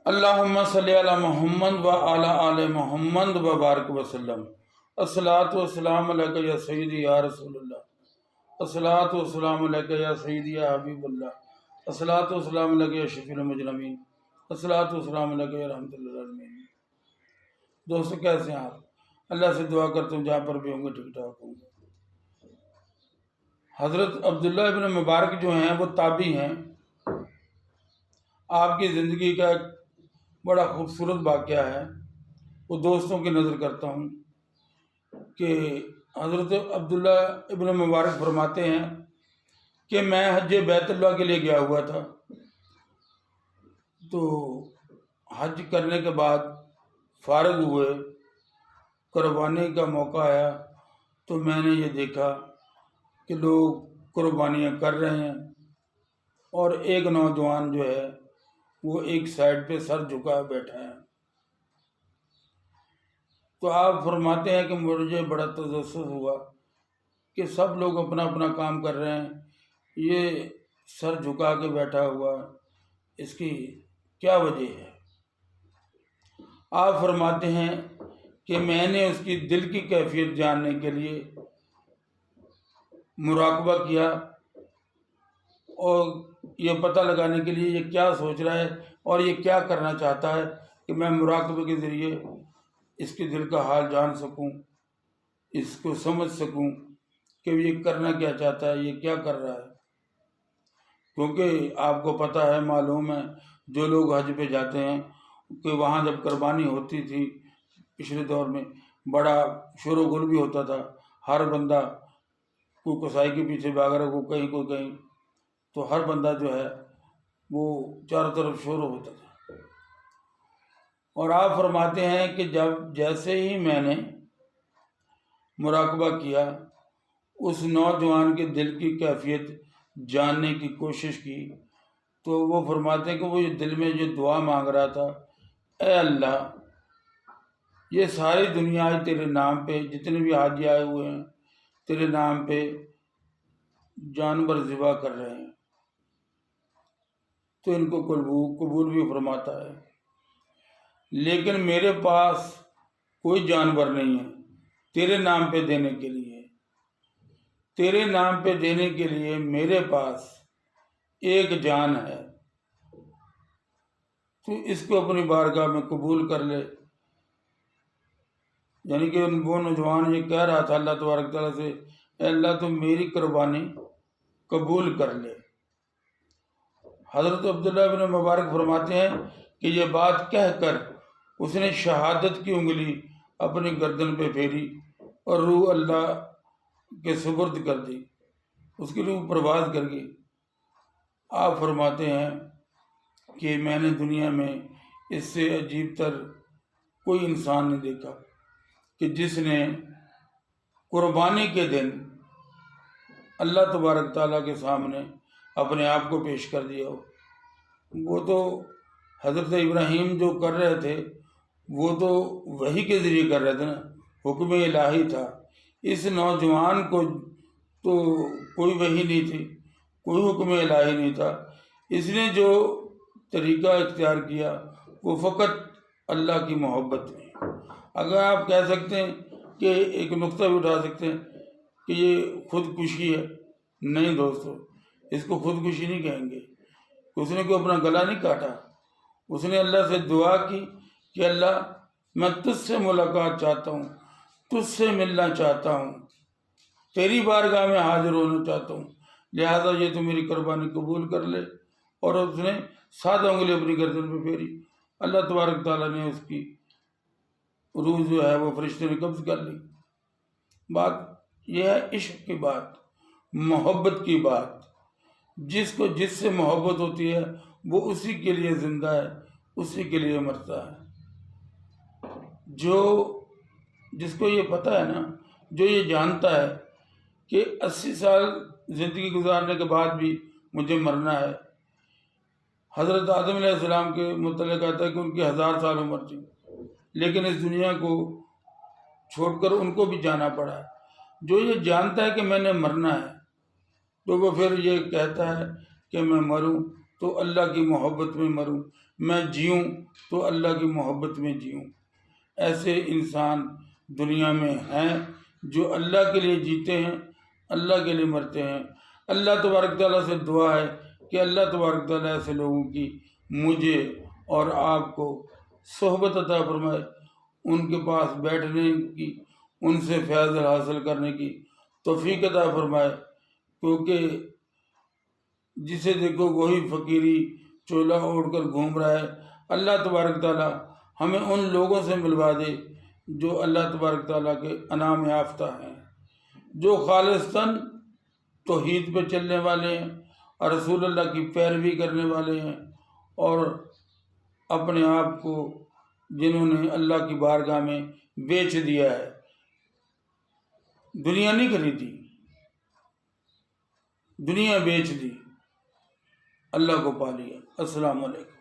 اللہم صلی علی محمد و علی آل محمد و بارک وسلم۔ الصلاۃ والسلام علیک یا سیدی یا رسول اللہ، الصلاۃ والسلام علیک یا سیدی یا حبیب اللہ، الصلاۃ والسلام علیک یا شفیع المجرمین، الصلاۃ والسلام علیک یا رحمۃ للعالمین۔ دوستو کیسے ہیں آپ؟ اللہ سے دعا کرتا ہوں جہاں پر بھی ہوں گے ٹھیک ٹھاک ہوں گے۔ حضرت عبداللہ ابن مبارک جو ہیں وہ تابعی ہیں۔ آپ کی زندگی کا ایک بڑا خوبصورت واقعہ ہے، وہ دوستوں کی نظر کرتا ہوں کہ حضرت عبداللہ ابن مبارک فرماتے ہیں کہ میں حج بیت اللہ کے لیے گیا ہوا تھا، تو حج کرنے کے بعد فارغ ہوئے، قربانی کا موقع آیا تو میں نے یہ دیکھا کہ لوگ قربانیاں کر رہے ہیں اور ایک نوجوان جو ہے وہ ایک سائڈ پہ سر جھکا بیٹھا ہے۔ تو آپ فرماتے ہیں کہ مجھے بڑا تجسس ہوا کہ سب لوگ اپنا اپنا کام کر رہے ہیں، یہ سر جھکا کے بیٹھا ہوا ہے، اس کی کیا وجہ ہے؟ آپ فرماتے ہیں کہ میں نے اس کی دل کی کیفیت جاننے کے لیے مراقبہ کیا اور یہ پتہ لگانے کے لیے یہ کیا سوچ رہا ہے اور یہ کیا کرنا چاہتا ہے کہ میں مراقبے کے ذریعے اس کے دل کا حال جان سکوں، اس کو سمجھ سکوں کہ یہ کرنا کیا چاہتا ہے، یہ کیا کر رہا ہے۔ کیونکہ آپ کو پتہ ہے، معلوم ہے، جو لوگ حج پہ جاتے ہیں کہ وہاں جب قربانی ہوتی تھی پچھلے دور میں بڑا شور و گل بھی ہوتا تھا، ہر بندہ کوئی کسائی کے پیچھے بھاگ رہا، کوئی کہیں، تو ہر بندہ جو ہے وہ چاروں طرف شور ہوتا تھا۔ اور آپ فرماتے ہیں کہ جیسے ہی میں نے مراقبہ کیا، اس نوجوان کے دل کی کیفیت جاننے کی کوشش کی، تو وہ فرماتے ہیں کہ وہ یہ دل میں جو دعا مانگ رہا تھا، اے اللہ، یہ ساری دنیا آج تیرے نام پہ، جتنے بھی حاجی آئے ہوئے ہیں تیرے نام پہ جانور ذبح کر رہے ہیں، تو ان کو قبول بھی فرماتا ہے، لیکن میرے پاس کوئی جانور نہیں ہے تیرے نام پہ دینے کے لیے۔ تیرے نام پہ دینے کے لیے میرے پاس ایک جان ہے، تو اس کو اپنی بارگاہ میں قبول کر لے۔ یعنی کہ وہ نوجوان یہ کہہ رہا تھا اللہ تبارک تعالیٰ سے، اے اللہ تو میری قربانی قبول کر لے۔ حضرت عبداللہ بن مبارک فرماتے ہیں کہ یہ بات کہہ کر اس نے شہادت کی انگلی اپنی گردن پہ پھیری اور روح اللہ کے سپرد کر دی، اس کی روح پرواز کر گئی۔ آپ فرماتے ہیں کہ میں نے دنیا میں اس سے عجیب تر کوئی انسان نہیں دیکھا کہ جس نے قربانی کے دن اللہ تبارک تعالیٰ کے سامنے اپنے آپ کو پیش کر دیا ہو۔ وہ تو حضرت ابراہیم جو کر رہے تھے وہ تو وحی کے ذریعے کر رہے تھے نا، حکم الہی تھا۔ اس نوجوان کو تو کوئی وحی نہیں تھی، کوئی حکم الہی نہیں تھا، اس نے جو طریقہ اختیار کیا وہ فقط اللہ کی محبت میں۔ اگر آپ کہہ سکتے ہیں کہ ایک نقطہ بھی اٹھا سکتے ہیں کہ یہ خودکشی ہے، نہیں دوستو، اس کو خودکشی نہیں کہیں گے۔ اس نے کوئی اپنا گلا نہیں کاٹا، اس نے اللہ سے دعا کی کہ اللہ میں تجھ سے ملاقات چاہتا ہوں، تجھ سے ملنا چاہتا ہوں، تیری بارگاہ میں حاضر ہونا چاہتا ہوں، لہذا یہ تو میری قربانی قبول کر لے۔ اور اس نے 7 انگلی اپنی گردن پہ پھیری، اللہ تبارک تعالیٰ نے اس کی روح جو ہے وہ فرشتے نے قبض کر لی۔ بات یہ ہے عشق کی بات، محبت کی بات۔ جس کو جس سے محبت ہوتی ہے وہ اسی کے لیے زندہ ہے، اسی کے لیے مرتا ہے۔ جس کو یہ پتہ ہے نا، جو یہ جانتا ہے کہ 80 سال زندگی گزارنے کے بعد بھی مجھے مرنا ہے۔ حضرت آدم علیہ السلام کے متعلق آتا ہے کہ ان کی 1000 سال عمر تھی، لیکن اس دنیا کو چھوڑ کر ان کو بھی جانا پڑا ہے۔ جو یہ جانتا ہے کہ میں نے مرنا ہے تو وہ پھر یہ کہتا ہے کہ میں مروں تو اللہ کی محبت میں مروں، میں جیوں تو اللہ کی محبت میں جیوں۔ ایسے انسان دنیا میں ہیں جو اللہ کے لیے جیتے ہیں، اللہ کے لیے مرتے ہیں۔ اللہ تبارک تعالیٰ سے دعا ہے کہ اللہ تبارک تعالیٰ ایسے لوگوں کی مجھے اور آپ کو صحبت عطا فرمائے، ان کے پاس بیٹھنے کی، ان سے فیض حاصل کرنے کی توفیق عطا فرمائے، کیونکہ جسے دیکھو وہی فقیری چولا اوڑھ کر گھوم رہا ہے۔ اللہ تبارک تعالیٰ ہمیں ان لوگوں سے ملوا دے جو اللہ تبارک تعالیٰ کے انعام یافتہ ہیں، جو خالصتاً توحید پہ چلنے والے ہیں اور رسول اللہ کی پیروی کرنے والے ہیں، اور اپنے آپ کو جنہوں نے اللہ کی بارگاہ میں بیچ دیا ہے، دنیا نہیں خریدی، دنیا بیچ دی، اللہ کو پا لیا۔ السلام علیکم۔